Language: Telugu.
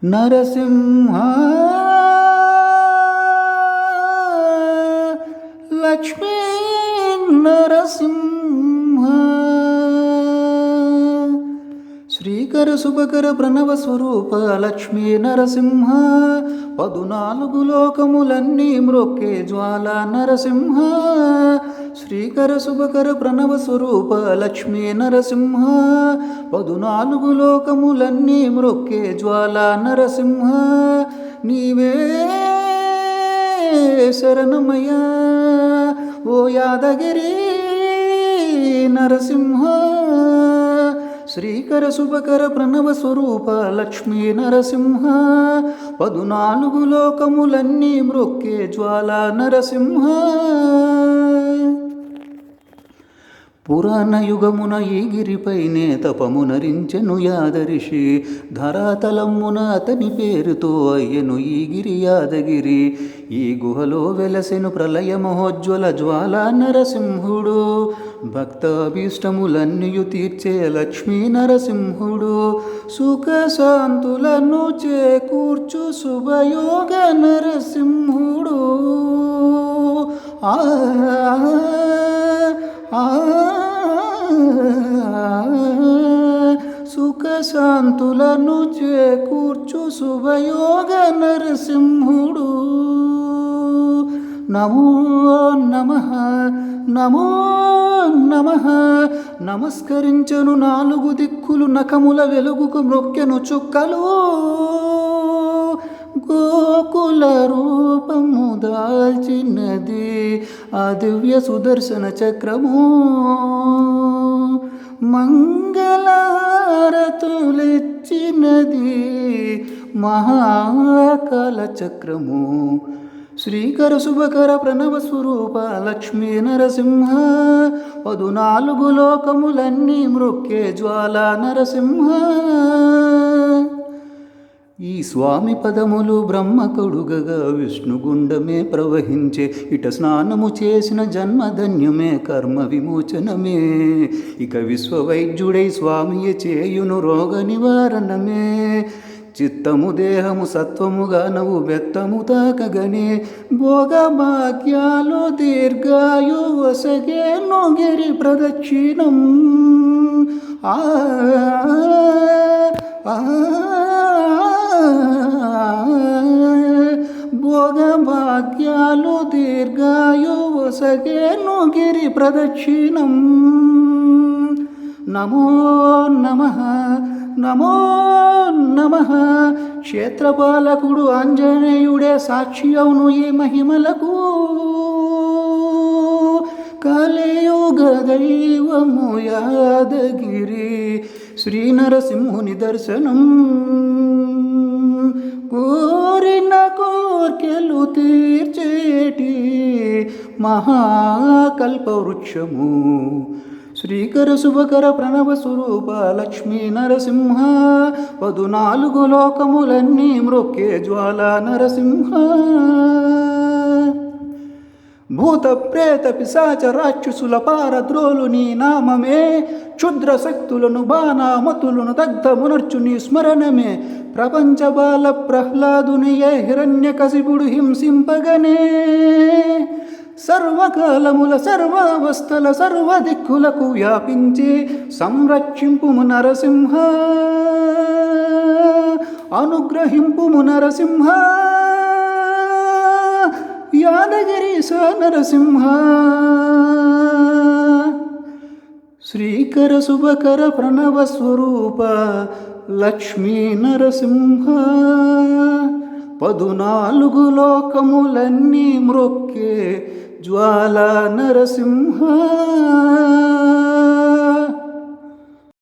నరసింహ లక్ష్మీ నరసింహ శ్రీకర శుభకర ప్రణవ స్వరూప లక్ష్మీ నరసింహ 14 లోకములన్నీ మ్రొక్కే జ్వాల నరసింహ శ్రీకర శుభకర ప్రణవ స్వరూప లక్ష్మీ నరసింహ 14 లోకములన్నీ మ్రొక్కే జ్వాల నరసింహ నీవే శరణమయ్యా ఓ యాదగిరి నరసింహ శ్రీకర శుభకర ప్రణవ స్వరూప లక్ష్మీ నరసింహ 14 లోకములన్నీ మ్రొక్కే జ్వాల నరసింహ పురాణ యుగమున ఈ గిరిపైనే తపమునరించెను యాదరిషి ధరాతలమున అతని పేరుతో అయ్యను ఈ గిరి యాదగిరి ఈ గుహలో వెలసెను ప్రళయ మహోజ్వల జ్వాల నరసింహుడు భక్తాభీష్టములన్నీయు తీర్చే లక్ష్మీ నరసింహుడు సుఖ శాంతులను చేకూర్చు శుభయోగ నరసింహుడు సుఖ శాంతులను చేకూర్చు శుభయోగ నరసింహుడు నమో నమః నమో నమః నమస్కరించను 4 దిక్కులు నఖముల వెలుగుకు మ్రొక్కెను చుక్కలు గోకుల రూపము దాల్చినది ఆ దివ్య సుదర్శన చక్రము మంగళారతులిచ్చినది మహాకాల చక్రము శ్రీకర శుభకర ప్రణవ స్వరూప లక్ష్మీ నరసింహ 14 లోకములన్నీ మ్రొక్కే జ్వాల నరసింహ ఈ స్వామి పదములు బ్రహ్మ కొడుగగా విష్ణుగుండమే ప్రవహించే ఇట స్నానము చేసిన జన్మధన్యమే కర్మ విమోచనమే ఇక విశ్వవైద్యుడై స్వామియే చేయును రోగ నివారణమే చిత్తము దేహము సత్వముగా నవ్వు బెత్తము తాకగనే భోగ భాగ్యాలు దీర్ఘాయు వసగేను గిరి ప్రదక్షిణం భోగ భాగ్యాలు దీర్ఘాయు వసగేను గిరి ప్రదక్షిణం నమో నమః నమో నమః క్షేత్రపాలకుడు ఆంజనేయుడే సాక్షి అవును ఈ మహిమలకు కలియుగ దైవము యాదగిరి శ్రీ నరసింహుని దర్శనం కోరిన కోర్కెలు తీర్చేటి మహాకల్పవృక్షము శ్రీకర శుభకర ప్రణవ స్వరూప లక్ష్మీ నరసింహ 14 లోకములన్నీ మ్రొక్కే జ్వాల నరసింహ భూత ప్రేత పిశాచ రాక్షసుల పారద్రోలు నీ నామమే క్షుద్ర శక్తులను బాణామతులను దగ్ధమునర్చు నీ స్మరణమే ప్రపంచ బాల ప్రహ్లాదునియే హిరణ్యకశిపుడు హింసింపగనే సర్వకాలముల సర్వావస్థల సర్వ దిక్కులకు వ్యాపించి సంరక్షింపుము నరసింహ అనుగ్రహింపుము నరసింహ యాదగిరీశ నరసింహ శ్రీకర శుభకర ప్రణవ స్వరూప లక్ష్మీ నరసింహ 14 లోకములన్నీ మ్రొక్కే జ్వాల నరసింహ